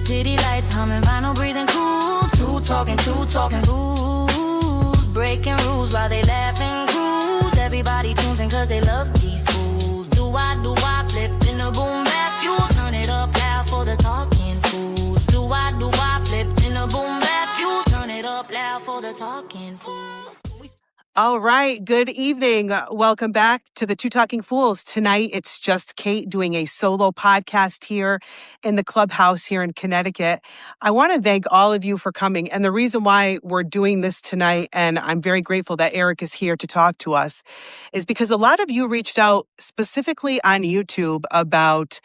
City lights humming, vinyl breathing cool. Two talking fools. Breaking rules while they laugh and cruise. Everybody tunes in cause they love these fools. Do I flip in the boom bap fuel? Turn it up loud for the talking fools. Do I flip in the boom bap fuel? Turn it up loud for the talking fools. All right. Good evening. Welcome back to the Two Talking Fools. Tonight, it's just Kate doing a solo podcast here in the clubhouse here in Connecticut. I want to thank all of you for coming. And the reason why we're doing this tonight, and I'm very grateful that Eric is here to talk to us, is because a lot of you reached out specifically on YouTube about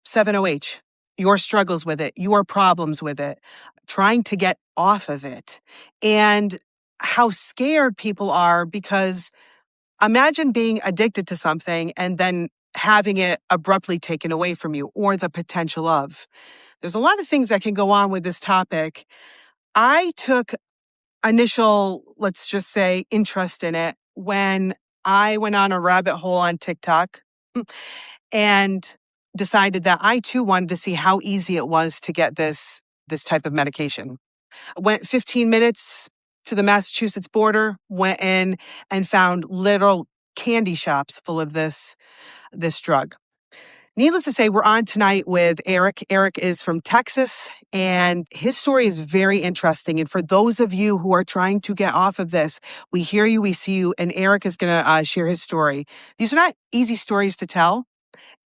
7OH, your struggles with it, your problems with it, trying to get off of it. And how scared people are, because imagine being addicted to something and then having it abruptly taken away from you, or the potential of. There's a lot of things that can go on with this topic. I took initial, let's just say, interest in it when I went on a rabbit hole on TikTok and decided that I too wanted to see how easy it was to get this type of medication. Went 15 minutes to the Massachusetts border, went in and found literal candy shops full of this drug. Needless to say, we're on tonight with Eric. Eric is from Texas, and his story is very interesting. And for those of you who are trying to get off of this, we hear you, we see you, and Eric is going to share his story. These are not easy stories to tell.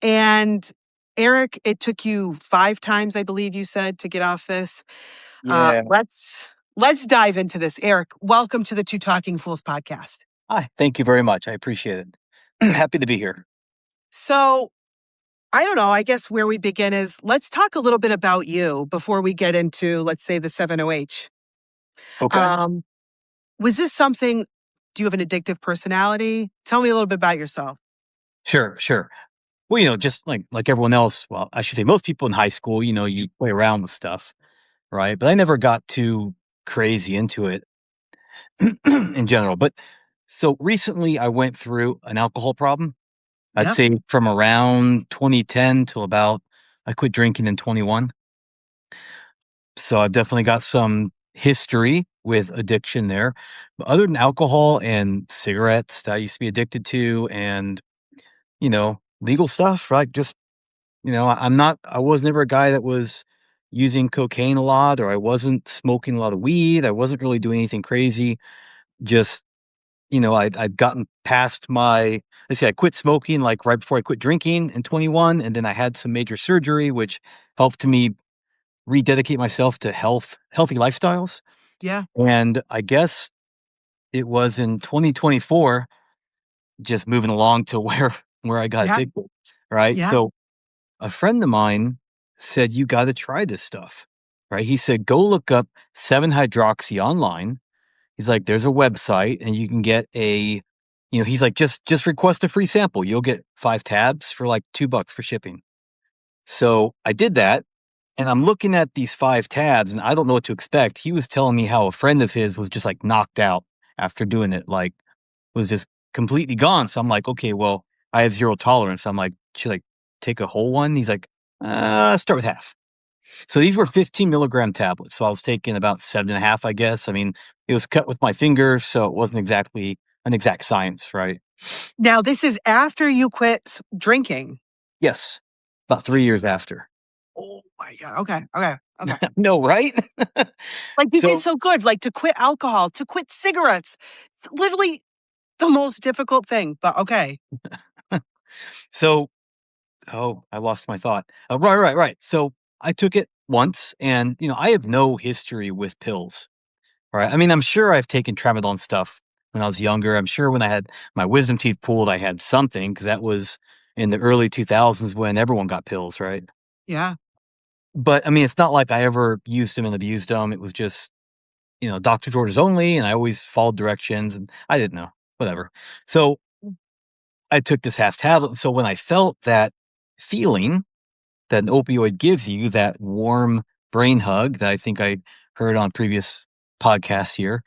And Eric, it took you 5 times, I believe you said, to get off this. Yeah. Let's dive into this. Eric, welcome to the Two Talking Fools podcast. Hi. Thank you very much. I appreciate it. Happy to be here. So, I don't know, I guess where we begin is let's talk a little bit about you before we get into, let's say, the 7OH. Okay. Was this something, do you have an addictive personality? Tell me a little bit about yourself. Sure. Well, just like everyone else, well, I should say most people in high school, you play around with stuff, right? But I never got too crazy into it in general. But so recently I went through an alcohol problem. I'd say from around 2010 till about, I quit drinking in 21. So I've definitely got some history with addiction there. But other than alcohol and cigarettes that I used to be addicted to, and, legal stuff, right? Just, I was never a guy that was using cocaine a lot, or I wasn't smoking a lot of weed. I wasn't really doing anything crazy. Just, I'd gotten past let's say I quit smoking like right before I quit drinking in 21. And then I had some major surgery, which helped me rededicate myself to healthy lifestyles. Yeah. And I guess it was in 2024, just moving along to where I got addicted. Right. Yeah. So a friend of mine said, you got to try this stuff. Right. He said, go look up 7-hydroxy online. He's like, there's a website and you can get he's like, just request a free sample. You'll get 5 tabs for like $2 for shipping. So I did that, and I'm looking at these 5 tabs and I don't know what to expect. He was telling me how a friend of his was just like knocked out after doing it, like was just completely gone. So I'm like, okay, well, I have 0 tolerance. I'm like, should I take a whole one? He's like, start with half. So these were 15 milligram tablets. So I was taking about 7.5, I guess. I mean, it was cut with my fingers, so it wasn't exactly an exact science, right? Now, this is after you quit drinking. Yes. About 3 years after. Oh my God. Okay. No, right? Like you did so good, like to quit alcohol, to quit cigarettes. It's literally the most difficult thing, but okay. So, I lost my thought. Right. So I took it once, and, I have no history with pills, right? I mean, I'm sure I've taken tramadol stuff when I was younger. I'm sure when I had my wisdom teeth pulled, I had something, because that was in the early 2000s when everyone got pills, right? Yeah. But I mean, it's not like I ever used them and abused them. It was just, doctor's orders only, and I always followed directions, and I didn't know, whatever. So I took this half tablet. So when I felt that feeling that an opioid gives you, that warm brain hug that I think I heard on previous podcasts here,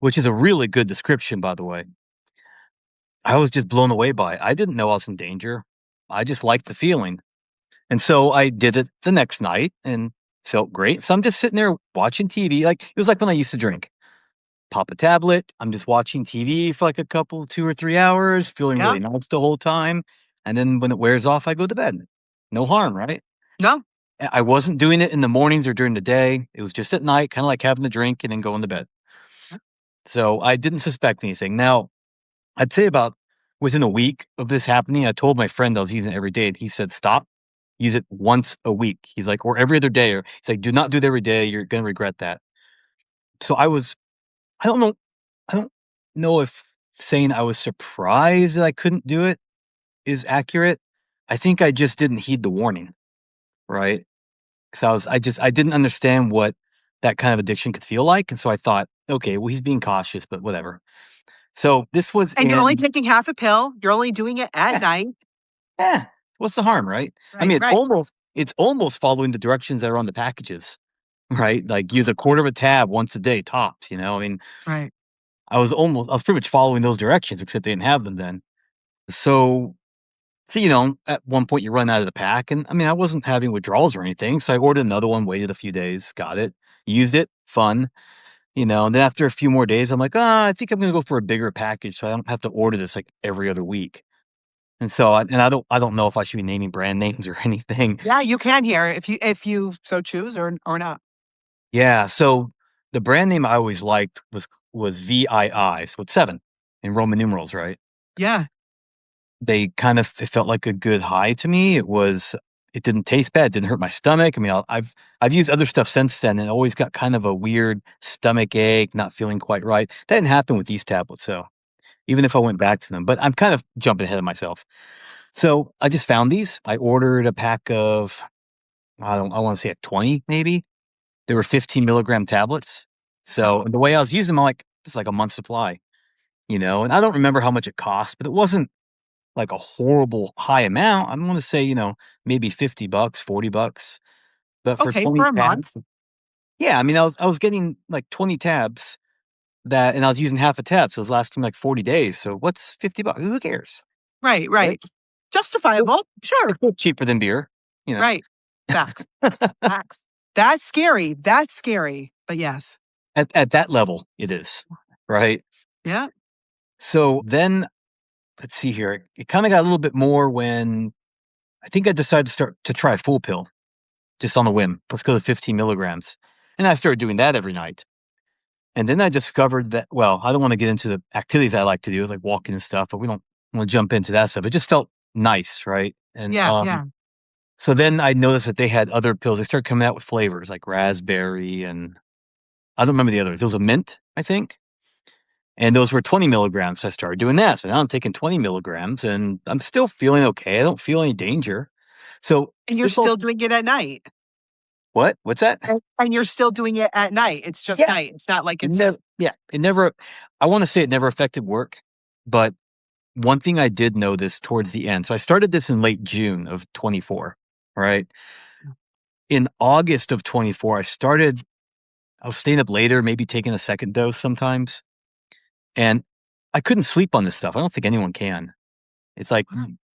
which is a really good description, by the way, I was just blown away by it. I didn't know I was in danger. I just liked the feeling. And so I did it the next night, and Felt great. So I'm just sitting there watching TV. Like it was like when I used to drink. Pop a tablet. I'm just watching TV for like a couple, 2 or 3 hours, feeling Yeah. really nice the whole time. And then when it wears off, I go to bed. No harm, right? No. I wasn't doing it in the mornings or during the day. It was just at night, kind of like having a drink and then going to bed. So I didn't suspect anything. Now, I'd say about within a week of this happening, I told my friend I was using it every day, and he said, "Stop. Use it once a week." He's like, "Or every other day." Or he's like, "Do not do it every day. You're gonna regret that." So I don't know I don't know if saying I was surprised that I couldn't do it is accurate. I think I just didn't heed the warning, right? 'Cause I didn't understand what that kind of addiction could feel like, and so I thought, "Okay, well, he's being cautious, but whatever." So this was And you're only in taking half a pill. You're only doing it at yeah, night. yeah, what's the harm, right? I Right, mean, right, it's almost following the directions that are on the packages, right? Like, use a quarter of a tab once a day tops, you know? I mean, right. I was pretty much following those directions, except they didn't have them then. So you know, at one point you run out of the pack, and I mean, I wasn't having withdrawals or anything, so I ordered another one, waited a few days, got it, used it, fun, you know, and then after a few more days, I'm like, "Ah, I think I'm gonna go for a bigger package so I don't have to order this, like, every other week." And so I don't know if I should be naming brand names or anything. Yeah, you can here if you so choose or not. Yeah, so the brand name I always liked was VII, so it's 7 in Roman numerals, right? Yeah. They kind of it felt like a good high to me. It didn't taste bad, didn't hurt my stomach. I mean, I've used other stuff since then and always got kind of a weird stomach ache, not feeling quite right. That didn't happen with these tablets, so even if I went back to them, but I'm kind of jumping ahead of myself. So I just found these. I ordered a pack of I want to say like 20 maybe. They were 15 milligram tablets. So the way I was using them, I'm like, it's like a month supply, you know, and I don't remember how much it cost, but it wasn't like a horrible high amount. I'm gonna say, you know, maybe 50 bucks, 40 bucks, but for Okay, for 20 a month. tabs yeah, I mean, I was getting like 20 tabs that and I was using half a tab, so it was lasting like 40 days. So what's 50 bucks? Who cares? Right, Right? right. Justifiable. Sure. It's still cheaper than beer, you know. Right. Facts. Facts. That's scary. That's scary. But yes. At that level, it is, right? Yeah. So then let's see here. It kind of got a little bit more when I think I decided to start to try a full pill just on a whim. Let's go to 15 milligrams. And I started doing that every night. And then I discovered that, well, I don't want to get into the activities I like to do, like walking and stuff, but we don't want to jump into that stuff. It just felt nice, right? And Yeah, yeah. so then I noticed that they had other pills. They started coming out with flavors like raspberry and I don't remember the others. There was a mint, I think. And those were 20 milligrams. I started doing that. So now I'm taking 20 milligrams and I'm still feeling okay. I don't feel any danger. So And you're this whole still doing it at night. what? What's that? And you're still doing it at night. It's just Yeah. night. It's not like It never, it's yeah. It never, I want to say it never affected work, but one thing I did notice towards the end, so I started this in late June of 24, right? In August of 24, I was staying up later, maybe taking a second dose sometimes, and I couldn't sleep on this stuff. I don't think anyone can. It's like,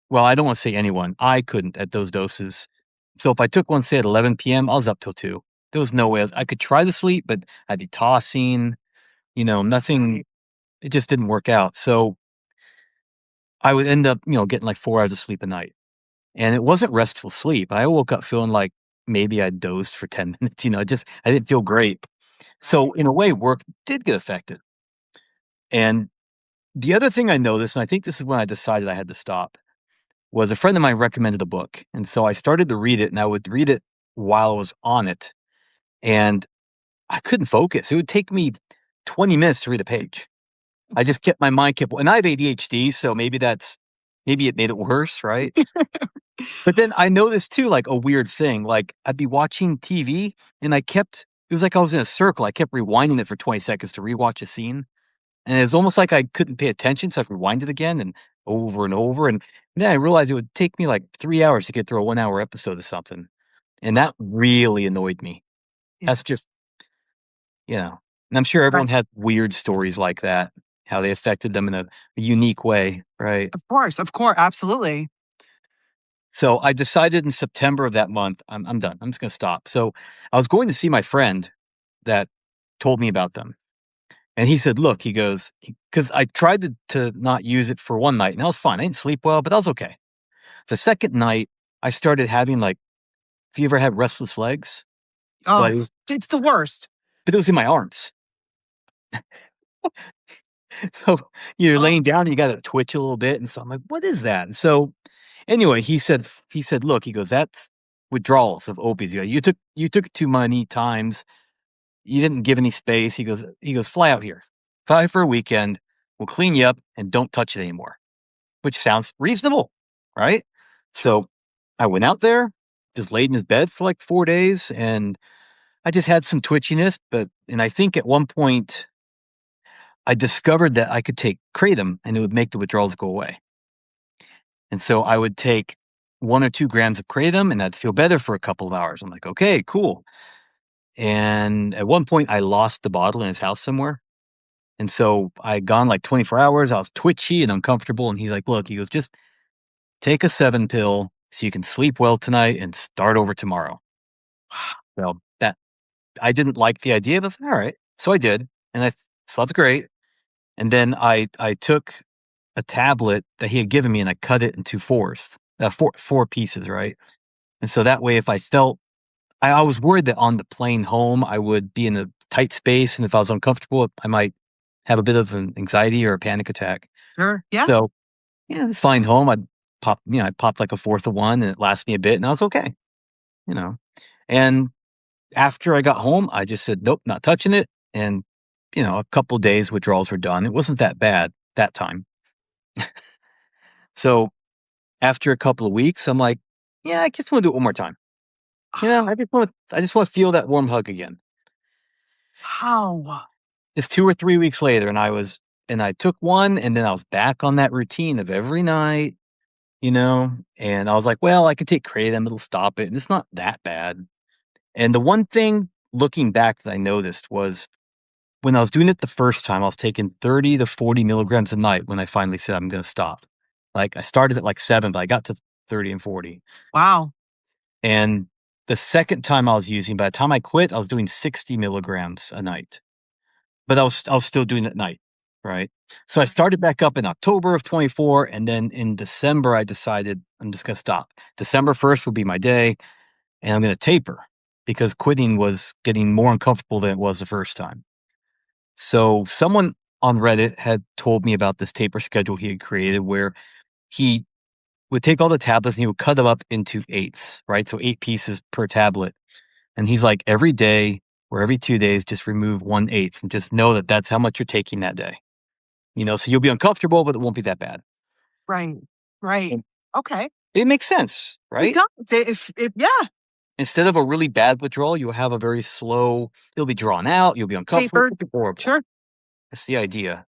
well, I don't want to say anyone. I couldn't at those doses. So if I took one, say at 11 p.m., I was up till 2. There was no way I could try to sleep, but I'd be tossing, you know, nothing. It just didn't work out. So I would end up, you know, getting like 4 hours of sleep a night. And it wasn't restful sleep. I woke up feeling like maybe I dozed for 10 minutes, you know, I didn't feel great. So in a way, work did get affected. And the other thing I noticed, and I think this is when I decided I had to stop, was a friend of mine recommended a book. And so I started to read it and I would read it while I was on it. And I couldn't focus. It would take me 20 minutes to read a page. I just kept my mind kept, and I have ADHD, so maybe it made it worse, right? But then I noticed too, like a weird thing, like I'd be watching TV and it was like I was in a circle. I kept rewinding it for 20 seconds to rewatch a scene. And it was almost like I couldn't pay attention. So I'd rewind it again and over and over. And then I realized it would take me like 3 hours to get through a 1 hour episode of something. And that really annoyed me. yeah. That's just, you know, and I'm sure everyone Right. had weird stories like that, how they affected them in a unique way, right? Of course, absolutely. So I decided in September of that month, I'm done. I'm just gonna stop. So I was going to see my friend that told me about them. And he said, "Look," he goes, because I tried to not use it for one night, and I was fine. I didn't sleep well, but I was okay. The second night, I started having, like, have you ever had restless legs? But Oh, it's the worst. it was in my arms. So you're Oh, laying down, and you gotta twitch a little bit, and so I'm like, "What is that?" And so, anyway, he said, "Look," he goes, "That's withdrawals of opiates. You took it too many times. You didn't give any space." He goes, "Fly out here. Fly for a weekend. We'll clean you up and don't touch it anymore." Which sounds reasonable, right? So I went out there, just laid in his bed for like 4 days, and I just had some twitchiness, and I think at one point I discovered that I could take kratom and it would make the withdrawals go away. And so I would take 1 or 2 grams of kratom and I'd feel better for a couple of hours. I'm like, "Okay, cool." And at one point I lost the bottle in his house somewhere. And so I had gone like 24 hours. I was twitchy and uncomfortable. And he's like, "Look," he goes, "just take a 7 pill so you can sleep well tonight and start over tomorrow." Well, that I didn't like the idea, but all right. So I did, and I slept great. And then I took a tablet that he had given me and I cut it into four pieces, right? And so that way, if I felt, I was worried that on the plane home I would be in a tight space, and if I was uncomfortable, I might have a bit of an anxiety or a panic attack. sure. Yeah. So yeah, it's fine home. I popped like a fourth of one, and it lasted me a bit, and I was okay, you know. And after I got home, I just said, "Nope, not touching it." And a couple days withdrawals were done. It wasn't that bad that time. So after a couple of weeks, I'm like, "Yeah, I just want to do it one more time." I just want to feel that warm hug again. How? Just 2 or 3 weeks later, and I took one, and then I was back on that routine of every night, and I was like, "Well, I could take kratom, it'll stop it, and it's not that bad." And the one thing looking back that I noticed was when I was doing it the first time, I was taking 30 to 40 milligrams a night when I finally said, "I'm gonna stop." Like, I started at, like, 7, but I got to 30 and 40. Wow. And the second time I was using, by the time I quit, I was doing 60 milligrams a night. But I was still doing it at night, right? So I started back up in October of 24, and then in December, I decided I'm just gonna stop. December 1st will be my day, and I'm gonna taper because quitting was getting more uncomfortable than it was the first time. So someone on Reddit had told me about this taper schedule he had created where he would take all the tablets and he would cut them up into eighths, right? So 8 pieces per tablet. And he's like, every day or every 2 days, just remove 1/8 and just know that that's how much you're taking that day. So you'll be uncomfortable, but it won't be that bad. Right. Right. And Okay. it makes sense, It right? does. If yeah, Instead of a really bad withdrawal, you'll have a very slow, it'll be drawn out, you'll be uncomfortable, tapered. it'll be horrible. Sure. That's the idea.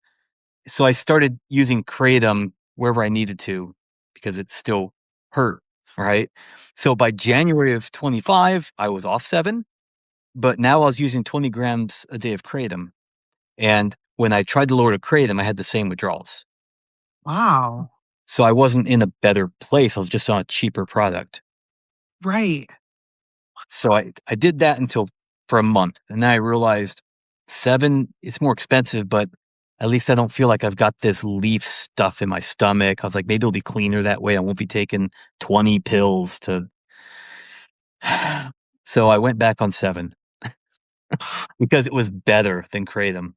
So I started using kratom wherever I needed to because it still hurt, right? So by January of 25, I was off 7, but now I was using 20 grams a day of kratom. And when I tried to lower the kratom, I had the same withdrawals. Wow. So I wasn't in a better place. I was just on a cheaper product. Right. So I did that until for a month. And then I realized 7, it's more expensive, but at least I don't feel like I've got this leaf stuff in my stomach. I was like, maybe it'll be cleaner that way. I won't be taking 20 pills to. So I went back on 7 because it was better than kratom.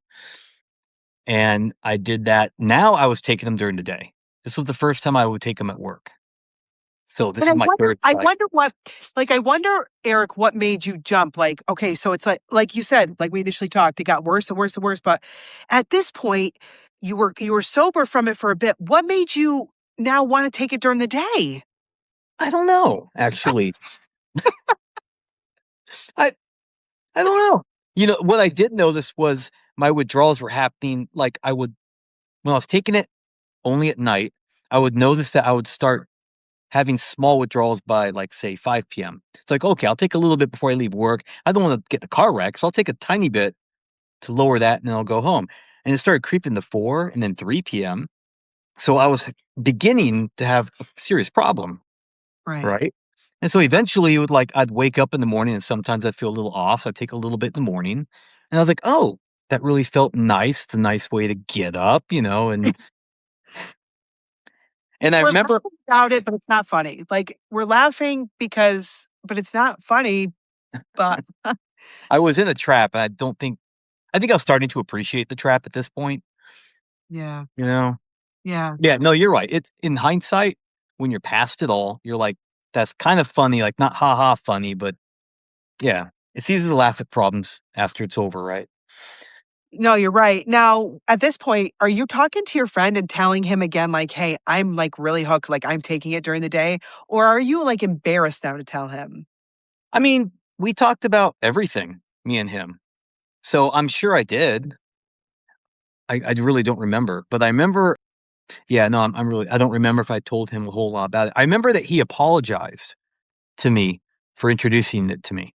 And I did that. Now I was taking them during the day. This was the first time I would take them at work. So this But I is my wonder, third I cycle. wonder what, like, I wonder, Eric, what made you jump? Like, okay, so it's like you said, like we initially talked, it got worse and worse and worse. But at this point, you were sober from it for a bit. What made you now want to take it during the day? I don't know, actually. I I don't know. What I did notice was my withdrawals were happening, like, when I was taking it only at night, I would notice that I would start having small withdrawals by, like, say, 5 p.m. It's like, "Okay, I'll take a little bit before I leave work. I don't wanna get in a car wreck, so I'll take a tiny bit to lower that, and then I'll go home." And it started creeping to 4 and then 3 p.m. So I was beginning to have a serious problem. right? And so eventually it would I'd wake up in the morning and sometimes I'd feel a little off. So I'd take a little bit in the morning and I was like, oh, that really felt nice. It's a nice way to get up, and I We're remember laughing about it, but it's not funny. Like, we're laughing but it's not funny, but I was in a trap. And I think I was starting to appreciate the trap at this point, yeah, you know? yeah. Yeah, no, you're right. It's in hindsight, when you're past it all, you're like, that's kind of funny, like not ha ha funny, but yeah, it's easy to laugh at problems after it's over, right? No, you're right. Now, at this point, are you talking to your friend and telling him again, like, "Hey, I'm, like, really hooked, like, I'm taking it during the day," or are you, like, embarrassed now to tell him? I mean, we talked about everything, me and him. So I'm sure I did. I really don't remember, but I remember, yeah, no, I don't remember if I told him a whole lot about it. I remember that he apologized to me for introducing it to me.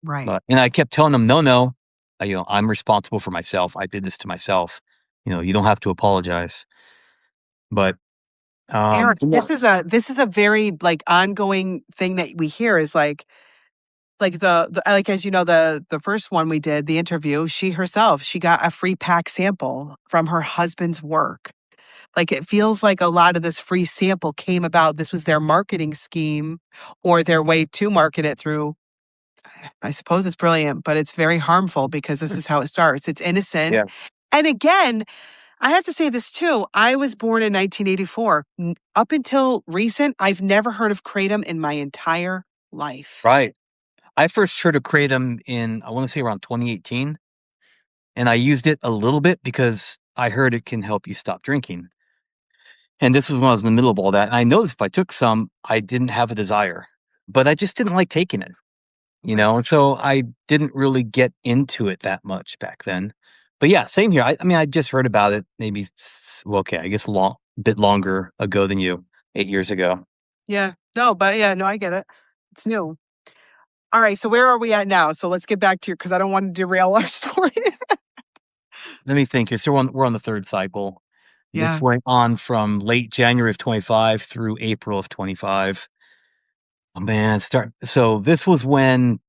Right. But and I kept telling him, "No, no, I'm responsible for myself. I did this to myself. You don't have to apologize." But, Eric, yeah, this is a very, like, ongoing thing that we hear is, like, like, as you know, the first one we did, the interview, she herself, she got a free pack sample from her husband's work. Like, it feels like a lot of this free sample came about this was their marketing scheme or their way to market it through. I suppose it's brilliant, but it's very harmful because this is how it starts. It's innocent. yeah, And again, I have to say this too. I was born in 1984. Up until recent, I've never heard of kratom in my entire life. right. I first heard of kratom in, I wanna say around 2018, and I used it a little bit because I heard it can help you stop drinking. And this was when I was in the middle of all that, and I noticed if I took some, I didn't have a desire, but I just didn't like taking it. Right. And so I didn't really get into it that much back then. But yeah, same here. I mean, I just heard about it maybe, well, okay, I guess bit longer ago than you, 8 years ago. Yeah. No, but yeah, no, I get it. It's new. All right. So where are we at now? So let's get back to your, because I don't want to derail our story. Let me think here. So we're on the third cycle. This Yeah. went on from late January of 25 through April of 25. Oh man, so this was when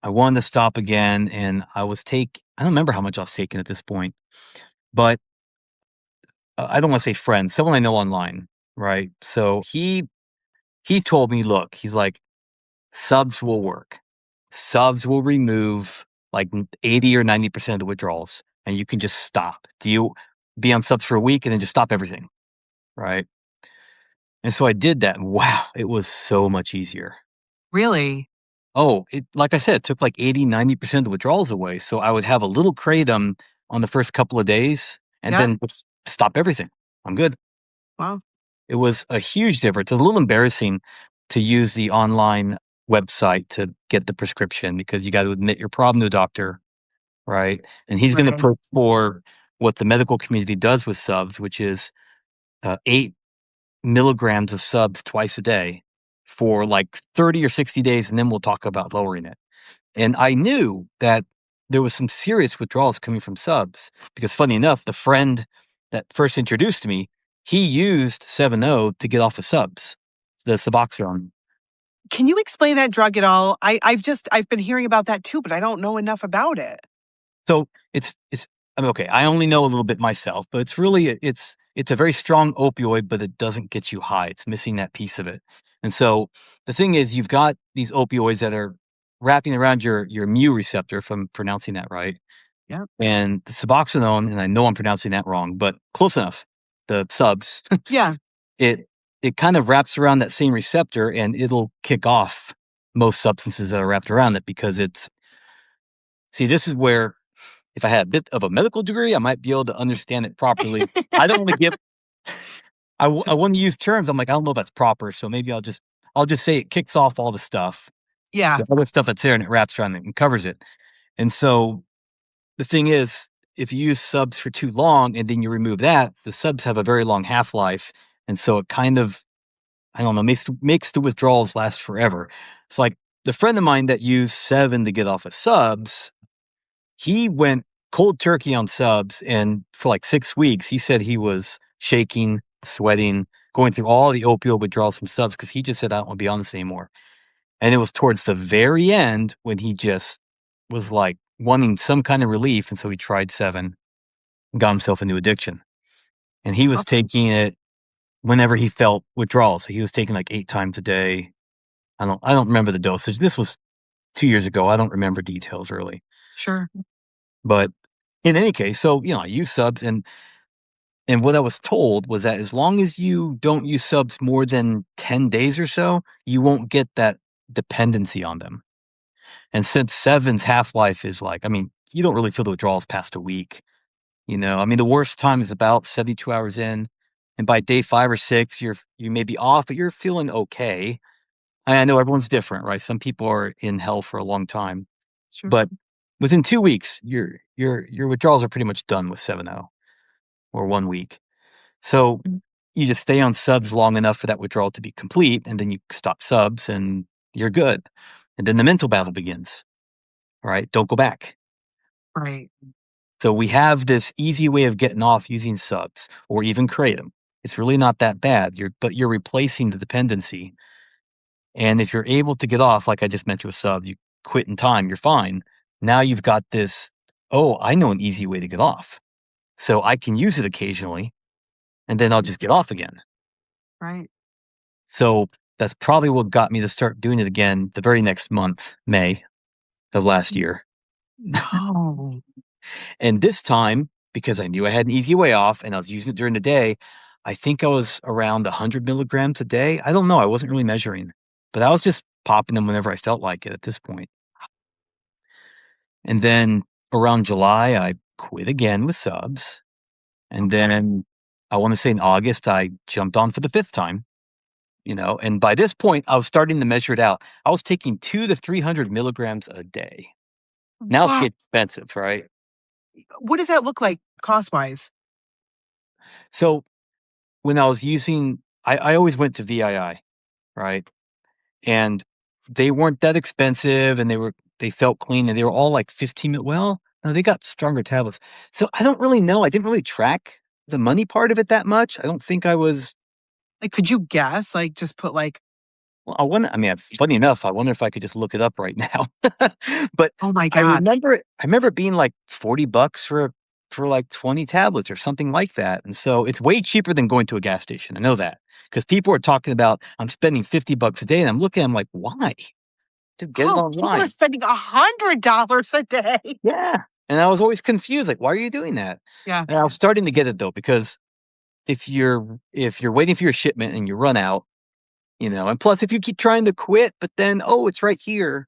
I wanted to stop again, and I don't remember how much I was taking at this point, but I don't want to say friend, someone I know online, right? So he told me, look, he's like, subs will work. Subs will remove like 80 or 90% of the withdrawals, and you can just stop. Do you be on subs for a week and then just stop everything, right? And so I did that. And wow, it was so much easier. Really? Oh, like I said, it took like 80, 90% of the withdrawals away. So I would have a little kratom on the first couple of days and Yeah. then just stop everything. I'm good. Wow. It was a huge difference. It's a little embarrassing to use the online website to get the prescription because you got to admit your problem to a doctor, right? And he's going to Right. put for what the medical community does with subs, which is 8 milligrams of subs twice a day for like 30 or 60 days, and then we'll talk about lowering it. And I knew that there was some serious withdrawals coming from subs because, funny enough, the friend that first introduced me, he used 7.0 to get off of subs, the Suboxone. Can you explain that drug at all? I've been hearing about that too, but I don't know enough about it. So it's I mean, okay, I only know a little bit myself, but it's really it's a very strong opioid, but it doesn't get you high. It's missing that piece of it. And so the thing is, you've got these opioids that are wrapping around your mu receptor, if I'm pronouncing that right. Yeah. And the Suboxone, and I know I'm pronouncing that wrong, but close enough. The subs, Yeah. it it kind of wraps around that same receptor, and it'll kick off most substances that are wrapped around it because it's see, this is where if I had a bit of a medical degree, I might be able to understand it properly. I don't want to give I want to use terms. I'm like, I don't know if that's proper, so maybe I'll just say it kicks off all the stuff, Yeah. the other stuff that's there, and it wraps around it and covers it. And so the thing is, if you use subs for too long and then you remove that, the subs have a very long half-life, and so it kind of, I don't know, makes the withdrawals last forever. It's like the friend of mine that used 7 to get off of subs, he went cold turkey on subs, and for like 6 weeks, he said he was shaking, sweating, going through all the opioid withdrawals from subs because he just said, I don't want to be on this anymore. And it was towards the very end when he just was like wanting some kind of relief. And so he tried 7, got himself into addiction. And he was taking it whenever he felt withdrawal. So he was taking like 8 times a day. I don't remember the dosage. This was 2 years ago. I don't remember details really. Sure. But in any case, so I use subs, and what I was told was that as long as you don't use subs more than 10 days or so, you won't get that dependency on them. And since 7's half-life is like, you don't really feel the withdrawals past a week. The worst time is about 72 hours in, and by day 5 or 6, you may be off, but you're feeling okay. I know everyone's different, right? Some people are in hell for a long time, Sure. but within 2 weeks, your withdrawals are pretty much done with 7-0 or 1 week. So you just stay on subs long enough for that withdrawal to be complete, and then you stop subs, and you're good. And then the mental battle begins. All right, don't go back. Right. So we have this easy way of getting off using subs or even kratom. It's really not that bad. But you're replacing the dependency. And if you're able to get off, like I just mentioned with subs, you quit in time, you're fine. Now you've got this, oh, I know an easy way to get off. So I can use it occasionally, and then I'll just get off again. Right. So that's probably what got me to start doing it again the very next month, May of last year. No. And this time, because I knew I had an easy way off and I was using it during the day, I think I was around 100 milligrams a day. I don't know. I wasn't really measuring, but I was just popping them whenever I felt like it at this point. And then around July, I quit again with subs. And then I want to say in August, I jumped on for the 5th time. And by this point, I was starting to measure it out. I was taking 200 to 300 milligrams a day. Now it's Wow. getting expensive, right? What does that look like cost-wise? So when I was using, I always went to VII, right? And they weren't that expensive, and they felt clean, and they were all like 15 well, no, they got stronger tablets. So I don't really know. I didn't really track the money part of it that much. I don't think I was. Like, could you guess? Like, just put like, Well, funny enough, I wonder if I could just look it up right now. But oh my I God. remember it being like $40 for like 20 tablets or something like that. And so it's way cheaper than going to a gas station. I know that because people are talking about I'm spending $50 a day, and I'm looking, I'm like, why? Just get it Oh, people online. are spending $100 a day. Yeah. And I was always confused, like, why are you doing that? Yeah. And I was starting to get it though, because if you're waiting for your shipment and you run out, and plus if you keep trying to quit, but then, oh, it's right here,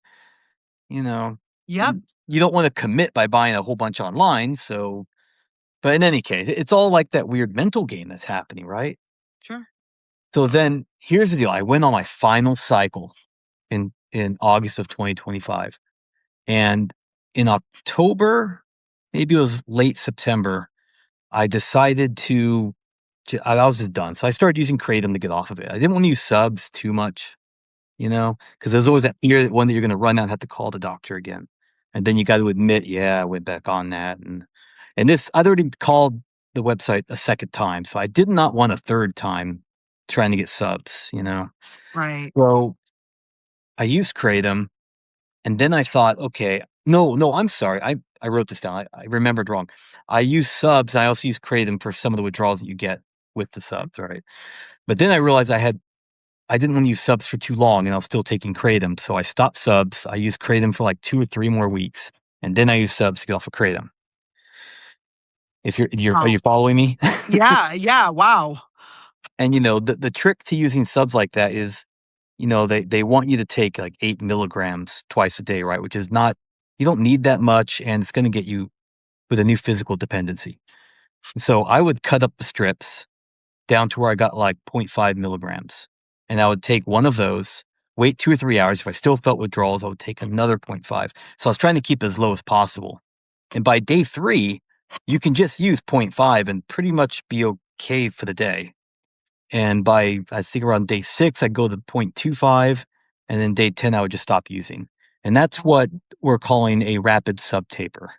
Yep. you don't want to commit by buying a whole bunch online. So, but in any case, it's all like that weird mental game that's happening, right? Sure. So then here's the deal. I went on my final cycle in August of 2025. And in October, maybe it was late September, I decided I was just done. So I started using kratom to get off of it. I didn't want to use subs too much, because there's always that fear that you're going to run out and have to call the doctor again. And then you got to admit, yeah, I went back on that. And this, I'd already called the website a second time. So I did not want a third time trying to get subs, Right. So I used kratom, and then I thought, okay, no, I'm sorry. I wrote this down. I remembered wrong. I use subs. I also use kratom for some of the withdrawals that you get with the subs, right? But then I realized I didn't want to use subs for too long, and I was still taking kratom. So I stopped subs. I used kratom for like 2 or 3 more weeks, and then I used subs to get off of kratom. If are you following me? Yeah. Yeah. Wow. And the trick to using subs like that is, they want you to take like 8 milligrams twice a day, right? Which is not, you don't need that much, and it's going to get you with a new physical dependency. So I would cut up the strips down to where I got like 0.5 milligrams. And I would take one of those, wait 2 or 3 hours. If I still felt withdrawals, I would take another 0.5. So I was trying to keep it as low as possible. And by day 3, you can just use 0.5 and pretty much be okay for the day. And by, I think around day 6, I'd go to 0.25. And then day 10, I would just stop using. And that's what we're calling a rapid sub taper.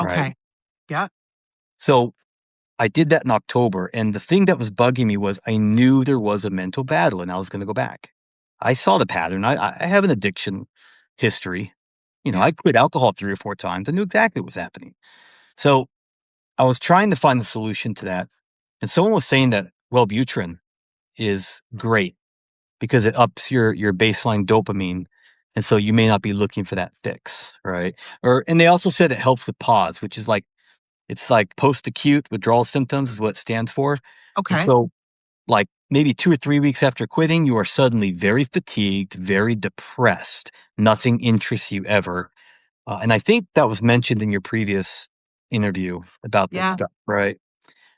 Okay. Right? Yeah. So I did that in October, and the thing that was bugging me was I knew there was a mental battle and I was gonna go back. I saw the pattern. I have an addiction history. Yeah. I quit alcohol 3 or 4 times. I knew exactly what was happening. So, I was trying to find the solution to that, and someone was saying that Wellbutrin is great because it ups your baseline dopamine, and so you may not be looking for that fix, right? And they also said it helps with pause, which is like it's like post-acute withdrawal symptoms is what it stands for. And Okay. so, like, maybe 2 or 3 weeks after quitting, you are suddenly very fatigued, very depressed. Nothing interests you ever. And I think that was mentioned in your previous interview about this Yeah. stuff, right?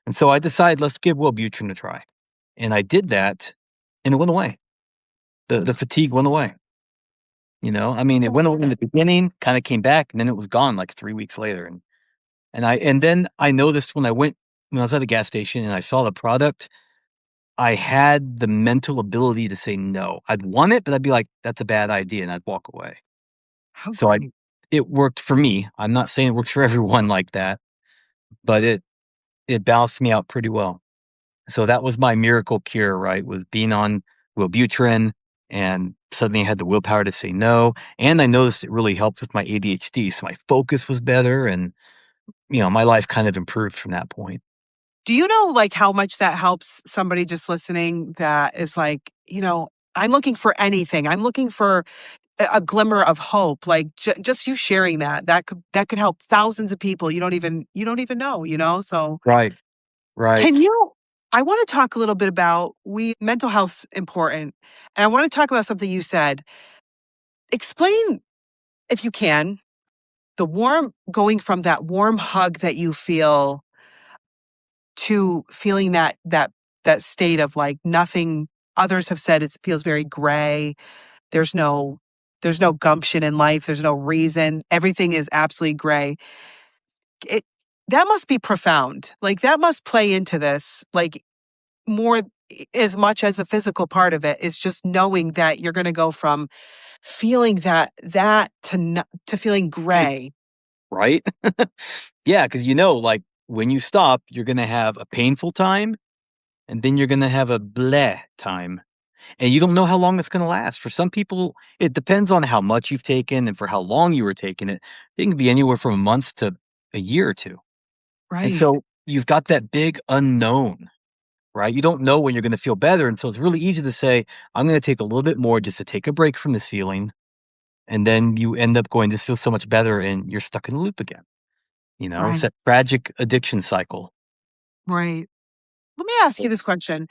And so I decided, let's give Wellbutrin a try. And I did that, and it went away. The fatigue went away. I mean, it went away in the beginning, kind of came back, and then it was gone like 3 weeks later. And then I noticed when I was at the gas station and I saw the product, I had the mental ability to say no. I'd want it, but I'd be like, "That's a bad idea," and I'd walk away. How So great. it worked for me. I'm not saying it works for everyone like that, but it balanced me out pretty well. So that was my miracle cure, right? Was being on Wellbutrin, and suddenly I had the willpower to say no, and I noticed it really helped with my ADHD, so my focus was better, and my life kind of improved from that point. Do you know, like, how much that helps somebody just listening that is like, I'm looking for anything. I'm looking for a glimmer of hope. Like, just you sharing that could help thousands of people. You don't even know. So, Right, can right. you? I want to talk a little bit about we mental health's important, and I want to talk about something you said. Explain, if you can, the warm going from that warm hug that you feel to feeling that state of like nothing. Others have said it feels very gray. There's no there's no gumption in life. There's no reason. Everything is absolutely gray. It that must be profound. Like that must play into this like more as much as the physical part of it is just knowing that you're going to go from feeling that to to feeling gray. Right? Yeah, because like, when you stop, you're gonna have a painful time, and then you're gonna have a bleh time, and you don't know how long it's gonna last. For some people, it depends on how much you've taken and for how long you were taking it. It can be anywhere from a month to a year or 2. And Right. so, you've got that big unknown, right? You don't know when you're gonna feel better, and so it's really easy to say, "I'm gonna take a little bit more just to take a break from this feeling," and then you end up going, "This feels so much better," and you're stuck in the loop again. It's Right. that tragic addiction cycle. Right. Let me ask you this question.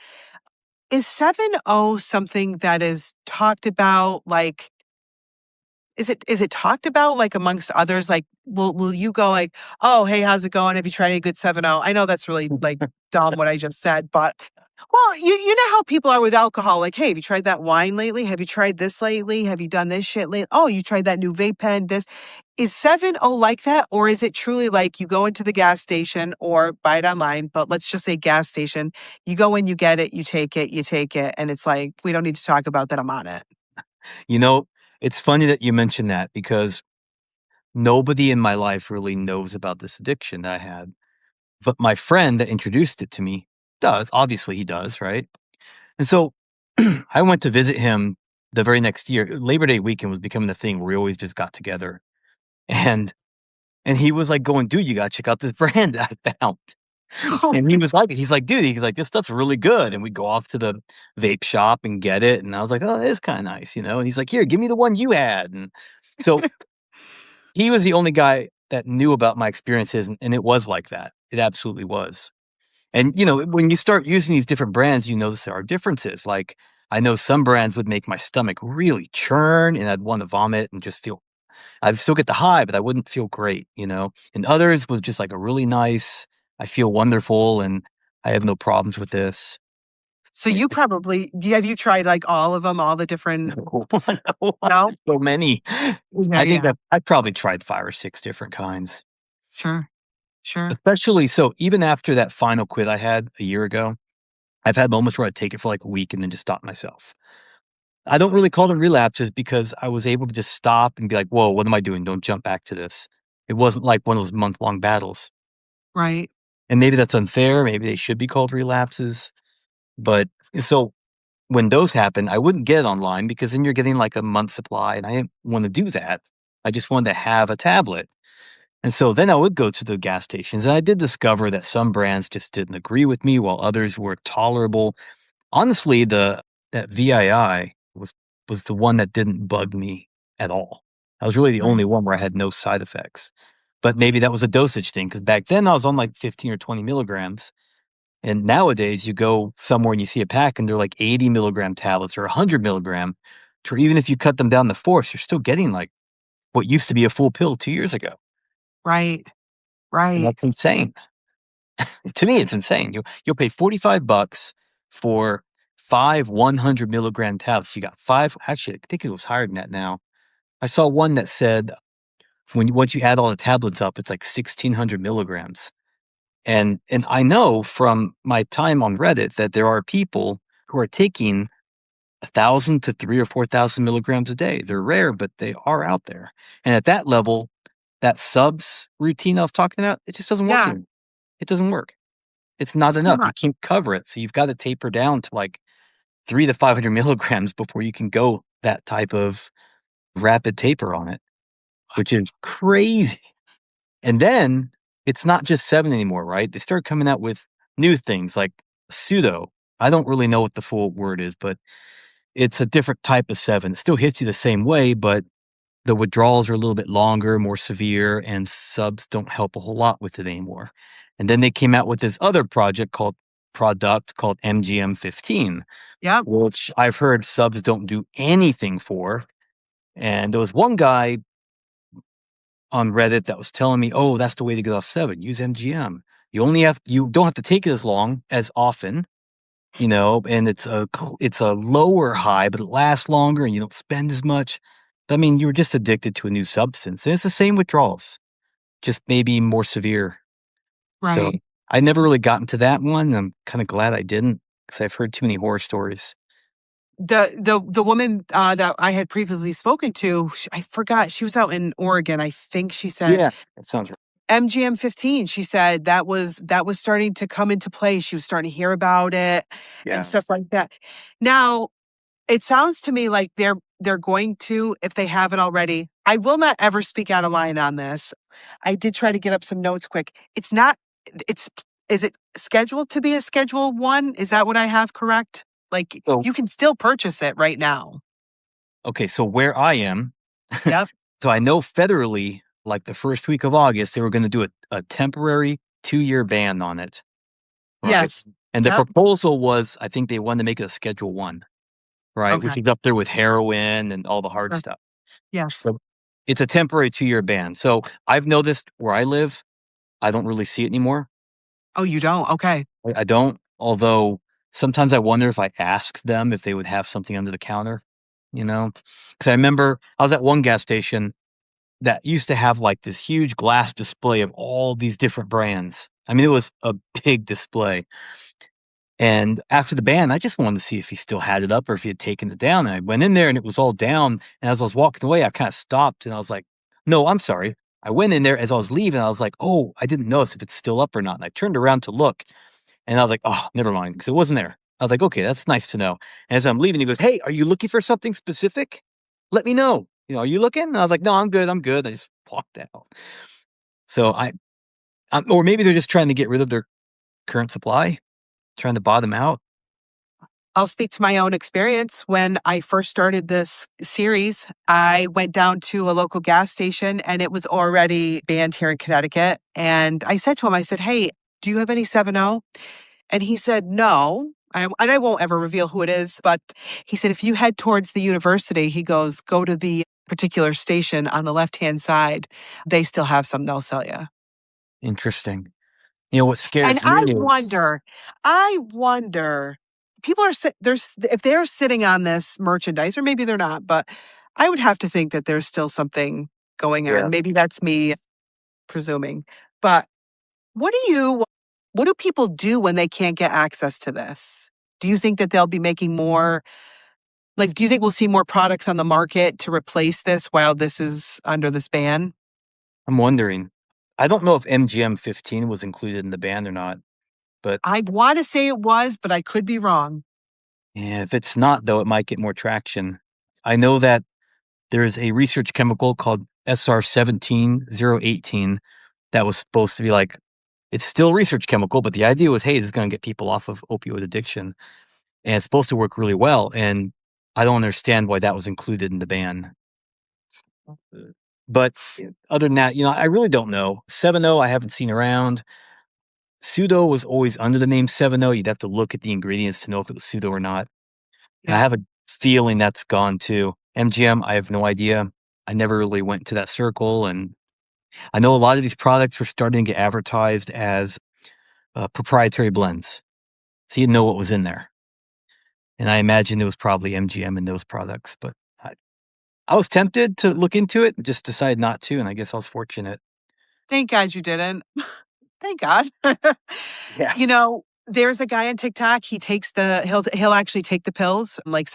Is 7-O something that is talked about, like is it talked about, like, amongst others? Like, will you go like, "Oh, hey, how's it going? Have you tried any good 7-O?" I know that's really, like, dumb what I just said, but well, you know how people are with alcohol, like, "Hey, have you tried that wine lately? Have you tried this lately? Have you done this shit lately? Oh, you tried that new vape pen, this." Is 7-O like that, or is it truly like you go into the gas station or buy it online, but let's just say gas station, you go in, you get it, you take it, and it's like, "We don't need to talk about that, I'm on it." You know, it's funny that you mentioned that because nobody in my life really knows about this addiction I had. But my friend that introduced it to me does. Obviously, he does, right? And so I went to visit him the very next year. Labor Day weekend was becoming a thing where we always just got together. And and he was like going, "Dude, you gotta check out this brand I found." Oh And he my was like, he's like, "Dude," he's like, "This stuff's really good." And we go off to the vape shop and get it. And I was like, "Oh, it's kind of nice." And he's like, "Here, give me the one you had." And so he was the only guy that knew about my experiences, and it was like that. It absolutely was. And, when you start using these different brands, you notice there are differences. Like, I know some brands would make my stomach really churn, and I'd want to vomit and just feel I'd still get the high, but I wouldn't feel great. And others was just like a really nice, I feel wonderful, and I have no problems with this. So you probably have you tried, like, all of them, all the different No, no, no? so many. Yeah, I think yeah. I've probably tried 5 or 6 different kinds. Sure, sure. Especially so even after that final quit I had a year ago, I've had moments where I'd take it for like a week and then just stop myself. I don't really call them relapses because I was able to just stop and be like, "Whoa, what am I doing? Don't jump back to this." It wasn't like one of those month-long battles. Right. And maybe that's unfair. Maybe they should be called relapses. But so when those happen, I wouldn't get it online because then you're getting like a month supply, and I didn't want to do that. I just wanted to have a tablet. And so then I would go to the gas stations, and I did discover that some brands just didn't agree with me while others were tolerable. Honestly, the that VII was the one that didn't bug me at all. That was really the Right. only one where I had no side effects. But maybe that was a dosage thing because back then I was on like 15 or 20 milligrams. And nowadays you go somewhere and you see a pack and they're like 80 milligram tablets or 100 milligram. To even if you cut them down to 4, you're still getting like what used to be a full pill 2 years ago. Right. And Right. that's insane. To me, it's insane. You'll pay $45 for 5 100 milligram tablets. You got 5, actually, I think it was higher than that now. I saw one that said once you add all the tablets up, it's like 1,600 milligrams. And I know from my time on Reddit that there are people who are taking 1,000 to 3 or 4,000 milligrams a day. They're rare, but they are out there. And at that level, that subs routine I was talking about, it just doesn't work Yeah. anymore. It doesn't work. It's not It's too enough. You much. can't cover it. So you've got to taper down to like 3 to 500 milligrams before you can go that type of rapid taper on it, which is crazy. And then it's not just 7 anymore, right? They started coming out with new things like pseudo. I don't really know what the full word is, but it's a different type of 7. It still hits you the same way, but the withdrawals are a little bit longer, more severe, and subs don't help a whole lot with it anymore. And then they came out with this other product called MGM 15, Yep. which I've heard subs don't do anything for. And there was one guy on Reddit that was telling me, "Oh, that's the way to get off 7. Use MGM. You don't have to take it as often, and it's a lower high, but it lasts longer and you don't spend as much." I mean, you're just addicted to a new substance. And it's the same withdrawals, just maybe more severe. So Right. I never really got into that one. I'm kind of glad I didn't because I've heard too many horror stories. The woman that I had previously spoken to, I forgot, she was out in Oregon. I think she said Yeah, that sounds right. MGM 15. She said that was starting to come into play. She was starting to hear about it and Yeah. stuff like that. Now, it sounds to me like they're going to, if they haven't already. I will not ever speak out of line on this. I did try to get up some notes quick. It's not. It's is it scheduled to be a Schedule 1? Is that what I have correct? Like So, you can still purchase it right now. okay, so where I am, Yep. so I know federally, like the first week of August, they were going to do a temporary 2-year ban on it, right? Yes. And the Yep. proposal was, I think they wanted to make it a Schedule 1, right? Okay. Which is up there with heroin and all the hard Sure. stuff. Yes. So it's a temporary 2-year ban. So I've noticed where I live, I don't really see it anymore. Oh, you don't? Okay. I don't, although sometimes I wonder if I asked them if they would have something under the counter, you know? Because I remember I was at one gas station that used to have like this huge glass display of all these different brands. I mean, it was a big display. And after the ban, I just wanted to see if he still had it up or if he had taken it down. And I went in there and it was all down. And as I was walking away, I kind of stopped and I was like, no, I'm sorry. I went in there as I was leaving. I was like, oh, I didn't notice if it's still up or not. And I turned around to look and I was like, oh, never mind, because it wasn't there. I was like, okay, that's nice to know. And as I'm leaving, he goes, hey, are you looking for something specific? Let me know. Are you looking? And I was like, no, I'm good. I'm good. I just walked out. So or maybe they're just trying to get rid of their current supply, trying to bottom out. I'll speak to my own experience. When I first started this series, I went down to a local gas station and it was already banned here in Connecticut. And I said to him, I said, hey, do you have any 7-0? And he said, no. And I won't ever reveal who it is, but he said, if you head towards the university, he goes, go to the particular station on the left-hand side. They still have some they'll sell you. Interesting. What And scares me is, I wonder, people are there's if they're sitting on this merchandise, or maybe they're not, but I would have to think that there's still something going yeah, on. Maybe that's me presuming. But what do people do when they can't get access to this? Do you think that they'll be making more, like, do you think we'll see more products on the market to replace this while this is under this ban? I'm wondering. I don't know if MGM 15 was included in the ban or not, but I want to say it was, but I could be wrong. yeah, if it's not, though, it might get more traction. I know that there's a research chemical called SR17018 that was supposed to be like, it's still a research chemical, but the idea was, hey, this is going to get people off of opioid addiction. And it's supposed to work really well. And I don't understand why that was included in the ban. But other than that, I really don't know. 7-0, I haven't seen around. Pseudo was always under the name 7-0. You'd have to look at the ingredients to know if it was pseudo or not. And I Yeah. have a feeling that's gone too. MGM, I have no idea. I never really went to that circle. And I know a lot of these products were starting to get advertised as proprietary blends. So you know what was in there. And I imagine it was probably MGM in those products. But I was tempted to look into it and just decided not to. And I guess I was fortunate. Thank God you didn't. Thank God. Yeah. There's a guy on TikTok. He'll actually take the pills, like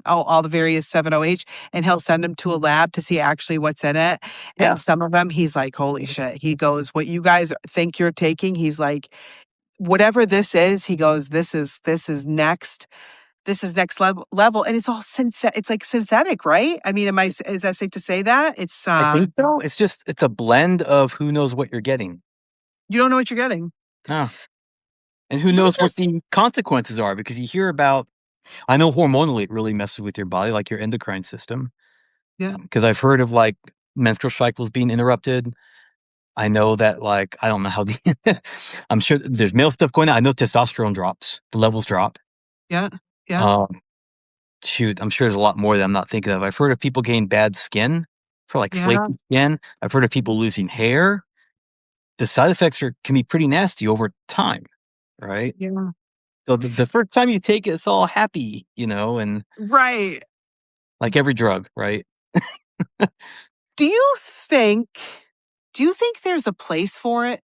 all the various 7-OH, and he'll send them to a lab to see actually what's in it. Yeah. And some of them, he's like, holy shit. He goes, what you guys think you're taking, he's like, whatever this is, he goes, this is next. This is next level. And it's all it's like synthetic, right? I mean, is that safe to say that? I think so. It's a blend of who knows what you're getting. You don't know what you're getting. Oh. And who Let me knows what just the consequences are, because you hear about, I know hormonally it really messes with your body, like your endocrine system. Yeah. Because I've heard of like menstrual cycles being interrupted. I know that, like, I don't know how I'm sure there's male stuff going on. I know testosterone drops, the levels drop. Yeah. Yeah. Um, Shoot, I'm sure there's a lot more that I'm not thinking of. I've heard of people getting bad skin for like Yeah. flaky skin. I've heard of people losing hair. The side effects can be pretty nasty over time, right? Yeah. So the first time you take it, it's all happy, and Right. like every drug, right? Do you think there's a place for it?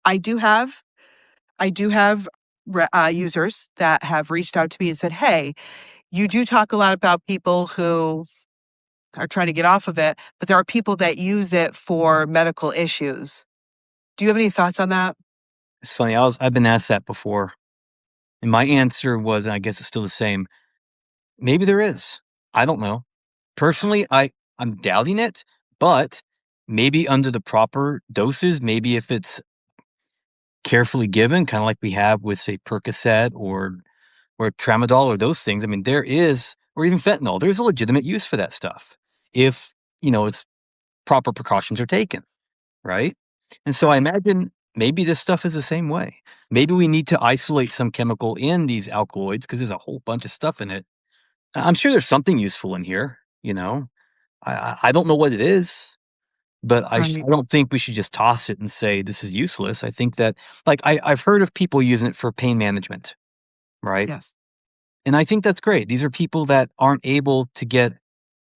I do have users that have reached out to me and said, "Hey, you do talk a lot about people who are trying to get off of it, but there are people that use it for medical issues." Do you have any thoughts on that? It's funny. I've been asked that before, and my answer was, and I guess it's still the same. Maybe there is. I don't know. Personally, I'm doubting it, but maybe under the proper doses, maybe if it's carefully given, kind of like we have with, say, Percocet or tramadol or those things. I mean, there is, or even fentanyl, there's a legitimate use for that stuff if, it's proper precautions are taken, right? And so I Right. imagine maybe this stuff is the same way. Maybe we need to isolate some chemical in these alkaloids because there's a whole bunch of stuff in it. I'm sure there's something useful in here. I don't know what it is, but Right. I don't think we should just toss it and say this is useless. I think that, like, I've heard of people using it for pain management, right? Yes. And I think that's great. These are people that aren't able to get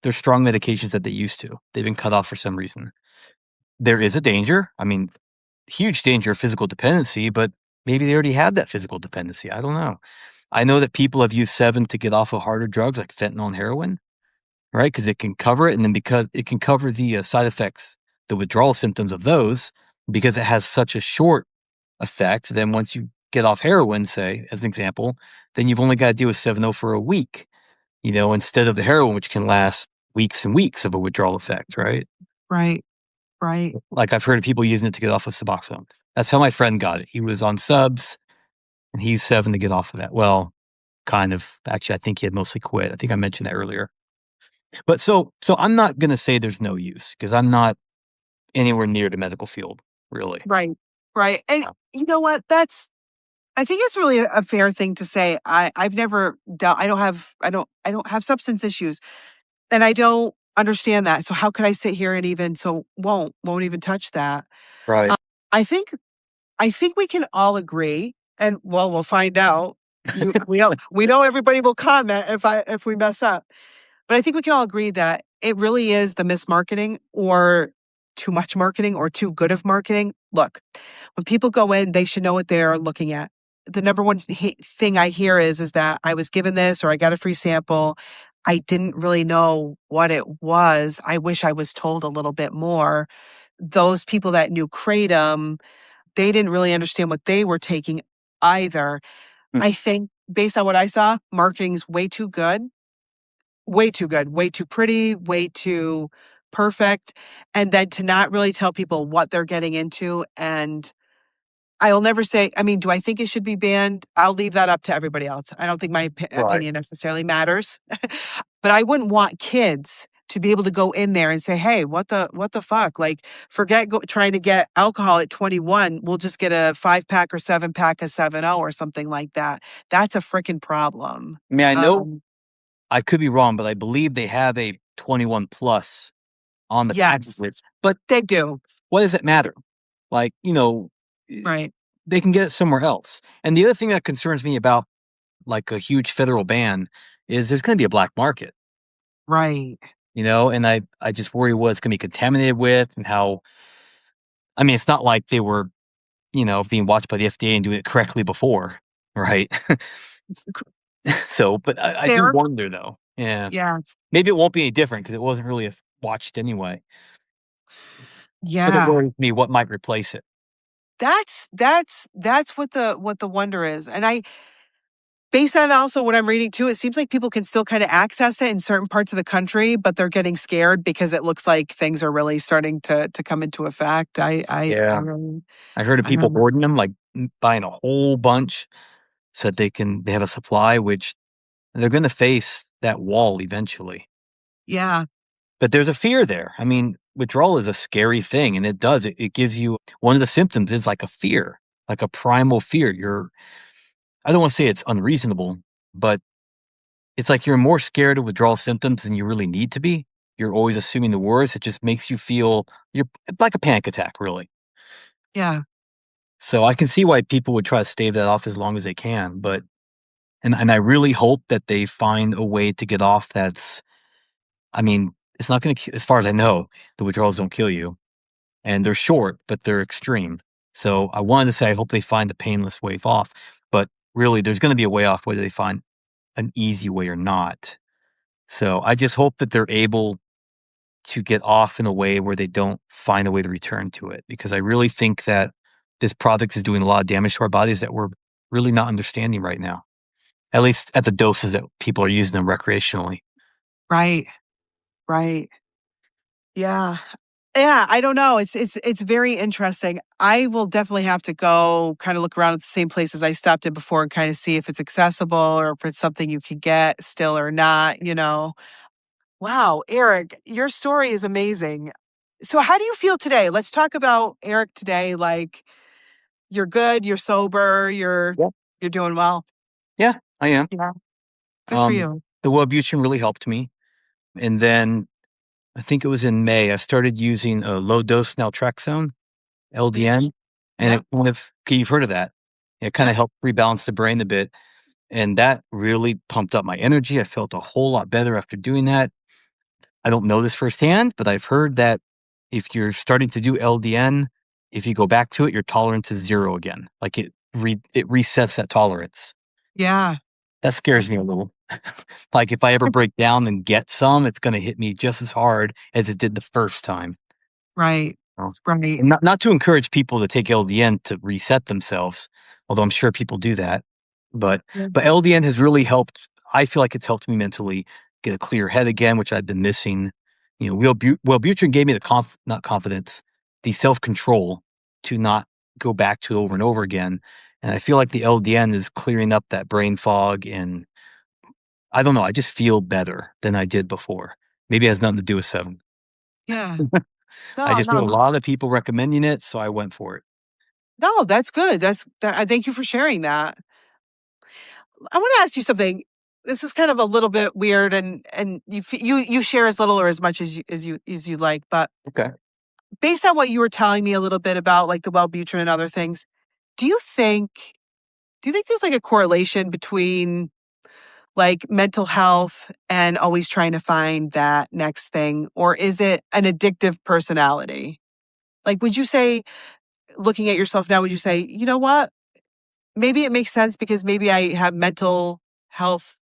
their strong medications that they used to. They've been cut off for some reason. There is a danger. I mean, huge danger of physical dependency, but maybe they already had that physical dependency. I don't know. I know that people have used 7 to get off of harder drugs like fentanyl and heroin, right? Because it can cover it, and then because it can cover the side effects, the withdrawal symptoms of those, because it has such a short effect. Then once you get off heroin, say, as an example, then you've only got to deal with 7-0 for a week, instead of the heroin, which can last weeks and weeks of a withdrawal effect, right? Right. Right. Like I've heard of people using it to get off of Suboxone. That's how my friend got it. He was on subs and he used 7 to get off of that. Well, kind of. Actually, I think he had mostly quit. I think I mentioned that earlier. But so I'm not going to say there's no use because I'm not anywhere near the medical field, really. Right. Right. And you know what? I think it's really a fair thing to say. I've never dealt. I don't have substance issues, and I don't understand that. So how could I sit here and won't even touch that? Right. Uh, I think we can all agree, and well, we'll find out. We know everybody will comment if we mess up, but I think we can all agree that it really is the mismarketing or too much marketing or too good of marketing. Look, when people go in, they should know what they're looking at. The number one thing I hear is that I was given this or I got a free sample. I didn't really know what it was. I wish I was told a little bit more. those people that knew kratom, they didn't really understand what they were taking either. Mm. I think based on what I saw, marketing's way too good, way too pretty, way too perfect. And then to not really tell people what they're getting into. And I'll never say, I mean, do I think it should be banned? I'll leave that up to everybody else. I don't think my Right. opinion necessarily matters. But I wouldn't want kids to be able to go in there and say, "Hey, what the fuck? Like, forget trying to get alcohol at 21. We'll just get a 5-pack or 7-pack of 7-0 or something like that." That's a freaking problem. I mean, I know Um, I could be wrong, but I believe they have a 21 plus on the yes, packages. But they do. what does it matter? Like, eh, Right, they can get it somewhere else. And the other thing that concerns me about like a huge federal ban is there's going to be a black market, right. and I just worry what it's going to be contaminated with and how, I mean, it's not like they were, being watched by the FDA and doing it correctly before, right? So, but I do Fair. wonder though. Yeah. Yeah, Maybe it won't be any different because it wasn't really watched anyway. But it yeah. worries me what might replace it. That's what the wonder is. And based on also what I'm reading too, it seems like people can still kind of access it in certain parts of the country, but they're getting scared because it looks like things are really starting to come into effect. I Yeah. really, I heard of I don't people know. hoarding them, like buying a whole bunch so that they have a supply, which they're going to face that wall eventually. Yeah, But there's a fear there. I mean, withdrawal is a scary thing, and it gives you one of the symptoms is like a fear, like a primal fear. I don't want to say it's unreasonable, but it's like you're more scared of withdrawal symptoms than you really need to be. You're always assuming the worst. It just makes you feel you're like a panic attack, really. yeah, So I can see why people would try to stave that off as long as they can, but and I really hope that they find a way to get off that's, I mean, it's not gonna as far as I know, the withdrawals don't kill you, and they're short, but they're extreme. So I wanted to say I hope they find the painless way off, but really there's gonna be a way off whether they find an easy way or not. So I just hope that they're able to get off in a way where they don't find a way to return to it, because I really think that this product is doing a lot of damage to our bodies that we're really not understanding right now. At least at the doses that people are using them recreationally. right, right. Yeah. Yeah, I don't know. It's very interesting. I will definitely have to go kind of look around at the same places I stopped at before and kind of see if it's accessible or if it's something you can get still or not. Wow, Eric, your story is amazing. So how do you feel today? Let's talk about Eric today. Like you're good, you're sober, Yeah. you're doing well. Yeah, I am. Yeah. Good for Um, you. the Wellbutrin really helped me, and then I think it was in May, I started using a low dose naltrexone, Yes. LDN, and Yep. it kind of okay, you've heard of that. It kinda Yep. helped rebalance the brain a bit, and that really pumped up my energy. I felt a whole lot better after doing that. I don't know this firsthand, but I've heard that if you're starting to do LDN, if you go back to it, your tolerance is 0 again. Like it resets that tolerance. Yeah. That scares me a little. Like if I ever break down and get some, it's gonna hit me just as hard as it did the first time. Right. Oh. Right. And not to encourage people to take LDN to reset themselves, although I'm sure people do that. But Yeah. but LDN has really helped. I feel like it's helped me mentally get a clear head again, which I've been missing. Wellbutrin gave me the not confidence, the self-control to not go back to it over and over again. And I feel like the LDN is clearing up that brain fog, and I don't know, I just feel better than I did before. Maybe it has nothing to do with 7. Yeah. I No, just know a no. lot of people recommending it, so I went for it. No, that's good. I thank you for sharing that. I want to ask you something. This is kind of a little bit weird, and you share as little or as much as you like. But Okay. based on what you were telling me a little bit about, like the Wellbutrin and other things, do you think do you think there's like a correlation between like mental health and always trying to find that next thing, or is it an addictive personality? Like, would you say, looking at yourself now, would you say, you know what? Maybe it makes sense because maybe I have mental health,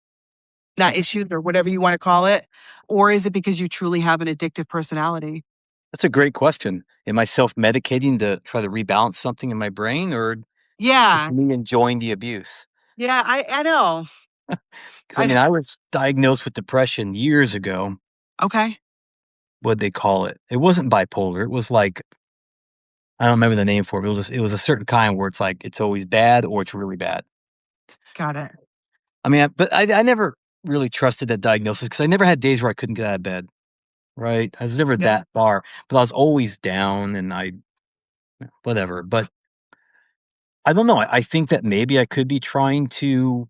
not issues or whatever you want to call it. Or is it because you truly have an addictive personality? That's a great question. Am I self-medicating to try to rebalance something in my brain, or just Yeah. me enjoying the abuse? Yeah, I know. 'Cause, I mean, I I was diagnosed with depression years ago. Okay. What'd they call it? It wasn't bipolar, it was like I don't remember the name for it, it was a certain kind where it's like, it's always bad or it's really bad. Got it. I mean, but I never really trusted that diagnosis because I never had days where I couldn't get out of bed, right? I was never Yeah. that far, but I was always down and whatever, but I don't know, I think that maybe I could be trying to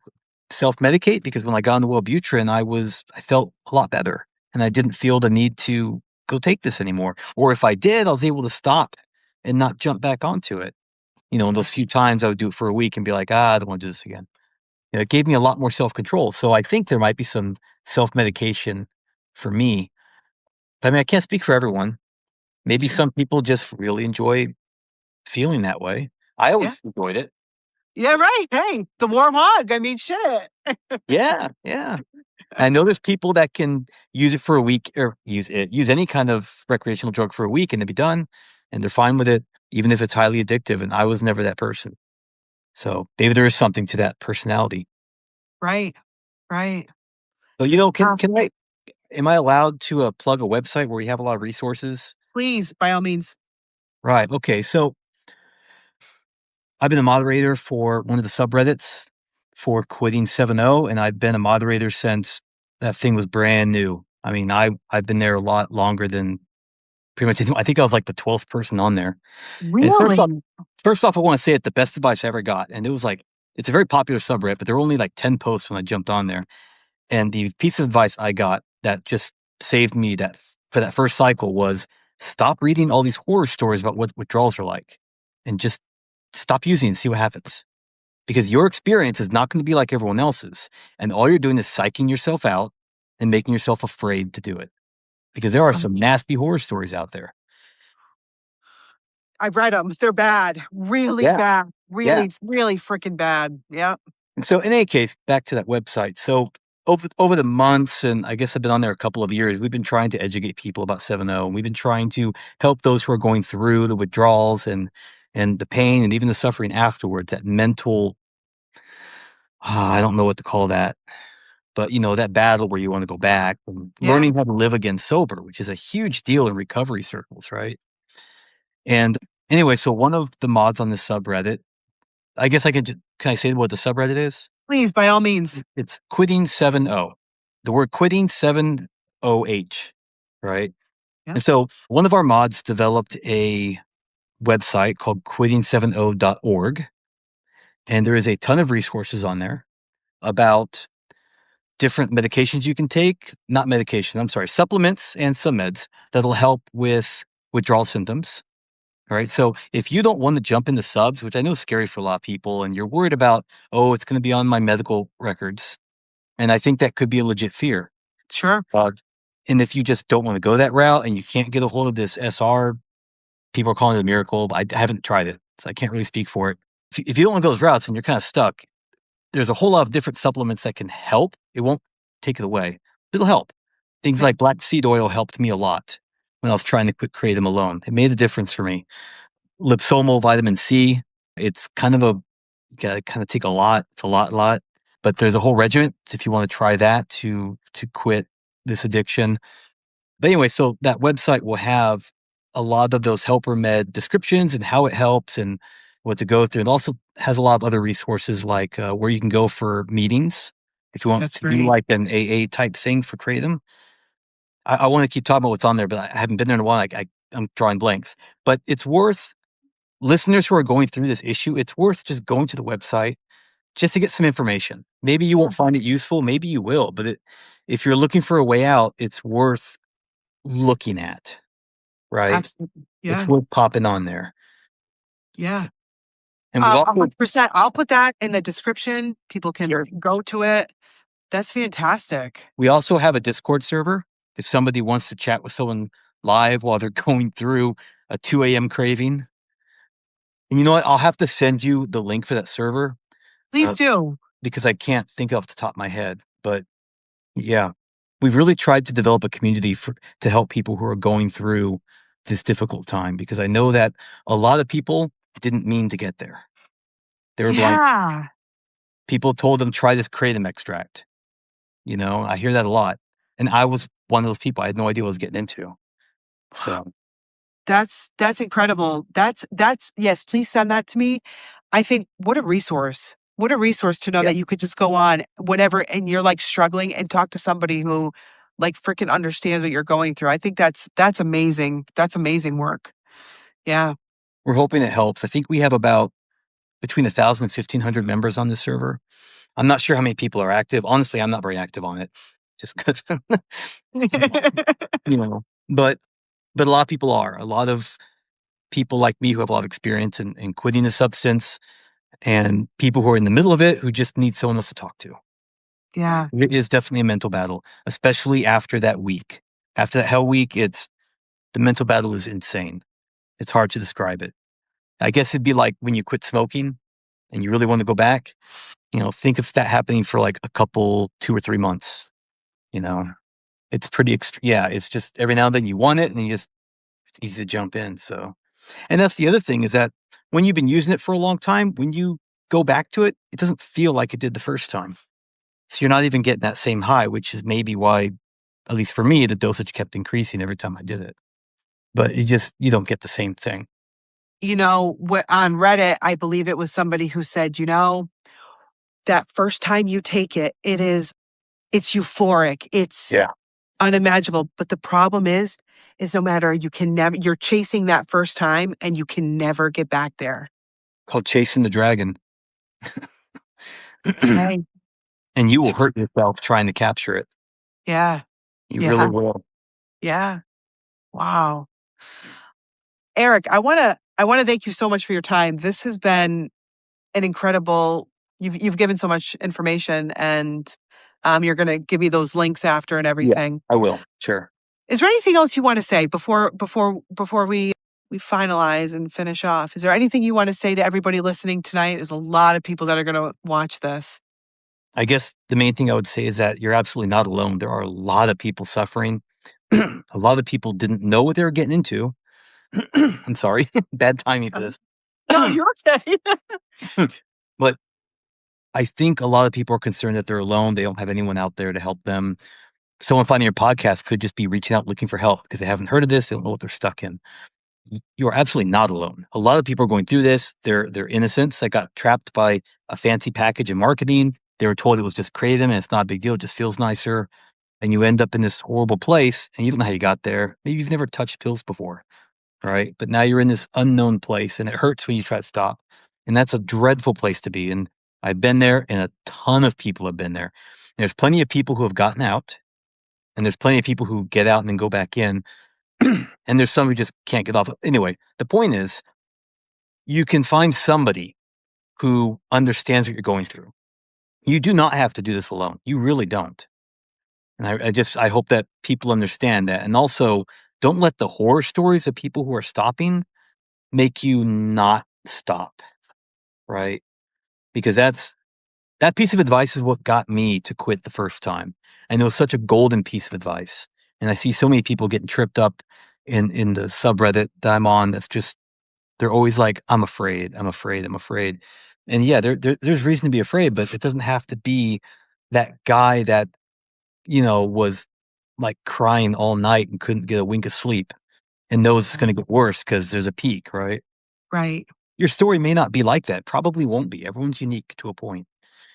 self-medicate because when I got on the Wellbutrin, I felt a lot better, and I didn't feel the need to go take this anymore, or if I did, I was able to stop and not jump back onto it. You know, in those few times I would do it for a week and be like, "Ah, I don't wanna do this again." You know, it gave me a lot more self-control, so I think there might be some self-medication for me. I mean, I can't speak for everyone. Maybe Sure. some people just really enjoy feeling that way. I Yeah. always enjoyed it. Yeah, right. Hey, the warm hug. I mean, shit. Yeah, yeah. I know there's people that can use it for a week or use any kind of recreational drug for a week and then be done, and they're fine with it, even if it's highly addictive, and I was never that person. So, maybe there is something to that personality. Right. Right. So, you know, Um, can I am I allowed to, plug a website where you have a lot of resources? Please, by all means. Right, okay, so I've been a moderator for one of the subreddits for Quitting 7.0, and I've been a moderator since that thing was brand new. I mean, I've been there a lot longer than pretty much I think I was like the 12th person on there. And Really? first off, I wanna say it the best advice I ever got, and it was like it's a very popular subreddit, but there were only like 10 posts when I jumped on there, and the piece of advice I got that just saved me for that first cycle was, "Stop reading all these horror stories about what withdrawals are like, and just stop using and see what happens." Because your experience is not gonna be like everyone else's, and all you're doing is psyching yourself out and making yourself afraid to do it, because there are Um, some nasty horror stories out there. I've read them. They're bad. Really Yeah, bad. yeah. Really, really freaking bad. Yeah. And so in any case, back to that website. So over the months, and I guess I've been on there a couple of years, we've been trying to educate people about 7.0, and we've been trying to help those who are going through the withdrawals and the pain and even the suffering afterwards, that mental I don't know what to call that, but you know, that battle where you want to go back and Yeah. learning how to live again sober, which is a huge deal in recovery circles, right? And anyway, so one of the mods on this subreddit, I guess can I say what the subreddit is? Please, by all means. It's Quitting 7.0. The word quitting 7.0h, right? Yeah. And so one of our mods developed a website called quitting70.org, and there is a ton of resources on there about different medications you can take, not medication, I'm sorry, supplements and some meds that'll help with withdrawal symptoms. All right. So if you don't want to jump into subs, which I know is scary for a lot of people, and you're worried about, oh, it's going to be on my medical records. And I think that could be a legit fear. Sure. Uh, and if you just don't want to go that route and you can't get a hold of this SR, people are calling it a miracle, but I haven't tried it. So I can't really speak for it. If you don't want to go those routes and you're kind of stuck, there's a whole lot of different supplements that can help. It won't take it away. It'll help. Things Okay. like black seed oil helped me a lot when I was trying to quit kratom alone. It made a difference for me. Liposomal vitamin C, it's kind of you gotta kinda take a lot. It's a lot, but there's a whole regimen if you wanna try that to quit this addiction. But anyway, so that website will have a lot of those helper med descriptions and how it helps and what to go through. It also has a lot of other resources like, where you can go for meetings if you want That's to do great. like an AA type thing for kratom. I wanna keep talking about what's on there, but I haven't been there in a while. I'm drawing blanks. But it's worth listeners who are going through this issue, it's worth just going to the website just to get some information. Maybe you Yeah. won't find it useful, maybe you will, but if you're looking for a way out, it's worth looking at, right? Absolutely. It's Yeah. worth popping on there. Yeah. And we've also 100%. I'll put that in the description. People can Sure. go to it. That's fantastic. We also have a Discord server. If somebody wants to chat with someone live while they're going through a 2 a.m. craving. And you know what? I'll have to send you the link for that server, Please uh, do. because I can't think off the top of my head. But yeah, we've really tried to develop a community to help people who are going through this difficult time, because I know that a lot of people didn't mean to get there. They were blind. Yeah. People told them, try this kratom extract. I hear that a lot. And I was one of those people. I had no idea what I was getting into. So That's incredible. That's yes, please send that to me. I think what a resource. What a resource to know yeah, that you could just go on whatever and you're like struggling and talk to somebody who like freaking understands what you're going through. I think that's amazing. That's amazing work. Yeah. we're hoping it helps. I think we have about between 1,000 and 1,500 members on this server. I'm not sure how many people are active. Honestly, I'm not very active on it, just because, you know. But a lot of people are. A lot of people like me who have a lot of experience in quitting the substance, and people who are in the middle of it who just need someone else to talk to. Yeah. It is definitely a mental battle, especially after that week. After that hell week, the mental battle is insane. It's hard to describe it. I guess it'd be like when you quit smoking and you really want to go back. Think of that happening for like a couple, 2 or 3 months. It's pretty extreme. Yeah, it's just every now and then you want it, and then you just easy to jump in. So, and that's the other thing, is that when you've been using it for a long time, when you go back to it, it doesn't feel like it did the first time. So you're not even getting that same high, which is maybe why, at least for me, the dosage kept increasing every time I did it. But you don't get the same thing. On Reddit, I believe it was somebody who said, that first time you take it, it's euphoric. It's Yeah. unimaginable. But the problem is no matter you're chasing that first time and you can never get back there. Called chasing the dragon. Right. And you will hurt yourself trying to capture it. Yeah. You really Yeah. will. Yeah. Wow. Eric, I wanna thank you so much for your time. This has been an incredible you've given so much information and you're gonna give me those links after and Yeah, everything. I will. Sure. Is there anything else you want to say before we finalize and finish off? Is there anything you want to say to everybody listening tonight? There's a lot of people that are going to watch this. I guess the main thing I would say is that you're absolutely not alone. There are a lot of people suffering. A lot of people didn't know what they were getting into. I'm sorry. Bad timing for this. No, you're okay. But I think a lot of people are concerned that they're alone. They don't have anyone out there to help them. Someone finding your podcast could just be reaching out looking for help because they haven't heard of this. They don't know what they're stuck in. You are absolutely not alone. A lot of people are going through this. They're innocents. They got trapped by a fancy package in marketing. They were told it was just kratom and it's not a big deal. It just feels nicer. And you end up in this horrible place and you don't know how you got there. Maybe you've never touched pills before, right? But now you're in this unknown place and it hurts when you try to stop. And that's a dreadful place to be. And I've been there, and a ton of people have been there. And there's plenty of people who have gotten out, and there's plenty of people who get out and then go back in. And there's some who just can't get off. Anyway, the point is, you can find somebody who understands what you're going through. You do not have to do this alone. You really don't. And I hope that people understand that. And also, don't let the horror stories of people who are stopping make you not stop, right? Because that piece of advice is what got me to quit the first time. And it was such a golden piece of advice. And I see so many people getting tripped up in the subreddit that I'm on. That's just, they're always like, I'm afraid, I'm afraid, I'm afraid. And yeah, there's reason to be afraid, but it doesn't have to be that guy that, was like crying all night and couldn't get a wink of sleep and knows it's going to get worse because there's a peak, right? Right. Your story may not be like that. Probably won't be. Everyone's unique to a point.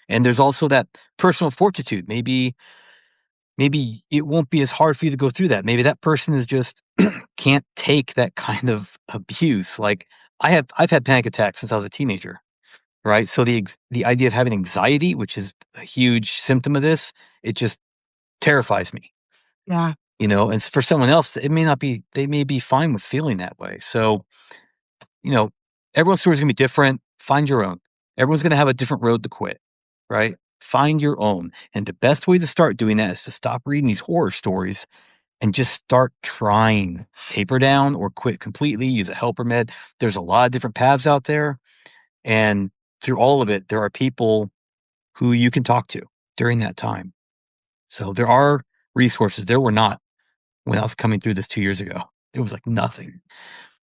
And there's also that personal fortitude. Maybe it won't be as hard for you to go through that. Maybe that person is just can't take that kind of abuse. Like I've had panic attacks since I was a teenager, right? So the idea of having anxiety, which is a huge symptom of this, it just terrifies me. Yeah. And for someone else, it may not be. They may be fine with feeling that way. So, everyone's story is going to be different. Find your own. Everyone's going to have a different road to quit, right? Find your own. And the best way to start doing that is to stop reading these horror stories and just start trying. Taper down or quit completely. Use a helper med. There's a lot of different paths out there. And through all of it, there are people who you can talk to during that time. So there are resources. There were not when I was coming through this 2 years ago. There was like nothing,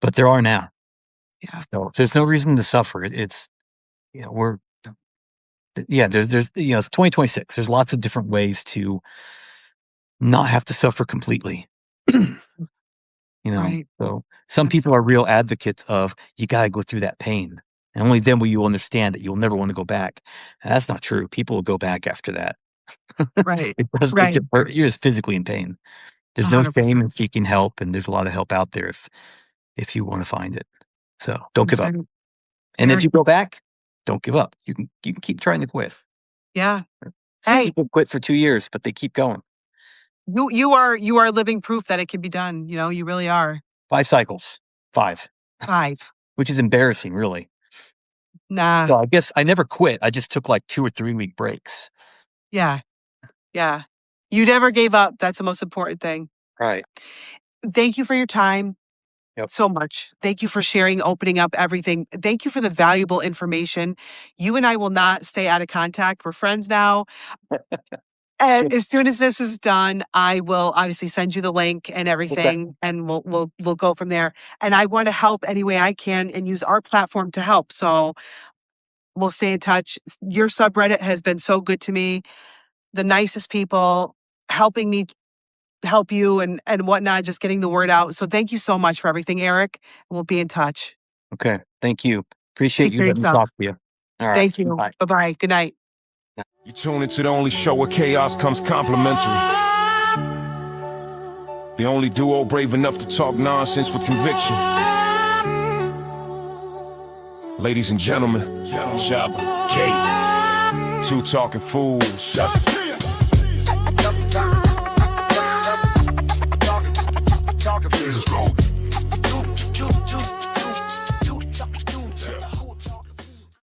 but there are now. Yeah. So there's no reason to suffer. It's, we're, yeah, it's 2026. There's lots of different ways to not have to suffer completely. Right. So some people Absolutely. are real advocates of you got to go through that pain. And only then will you understand that you'll never want to go back. And that's not true. People will go back after that. Right. It Right. just you're just physically in pain. There's no shame 100%. in seeking help, and there's a lot of help out there if you want to find it. So don't That's give up. right. And if Eric. you go back, don't give up. You can keep trying to quit. Yeah. Some Hey, people quit for 2 years, but they keep going. you are living proof that it can be done. You really are. 5 cycles. 5, 5. which is embarrassing, really. Nah. So I guess I never quit. I just took like 2 or 3 week breaks. Yeah. Yeah. You never gave up. That's the most important thing. Right. Thank you for your time Yep. so much. Thank you for sharing, opening up everything. Thank you for the valuable information. You and I will not stay out of contact. We're friends now. As soon as this is done, I will obviously send you the link and Okay. everything, and we'll go from there. And I want to help any way I can and use our platform to help. So we'll stay in touch. Your subreddit has been so good to me. The nicest people helping me help you and whatnot, just getting the word out. So thank you so much for everything, Eric. We'll be in touch. Okay. Thank you. Appreciate Take you care of letting me yourself. talk to you. All right. Thank you. Bye. Bye-bye. Good night. You tune into the only show where chaos comes complimentary. The only duo brave enough to talk nonsense with conviction. Ladies and gentlemen, Shabba, Kate, two talking fools.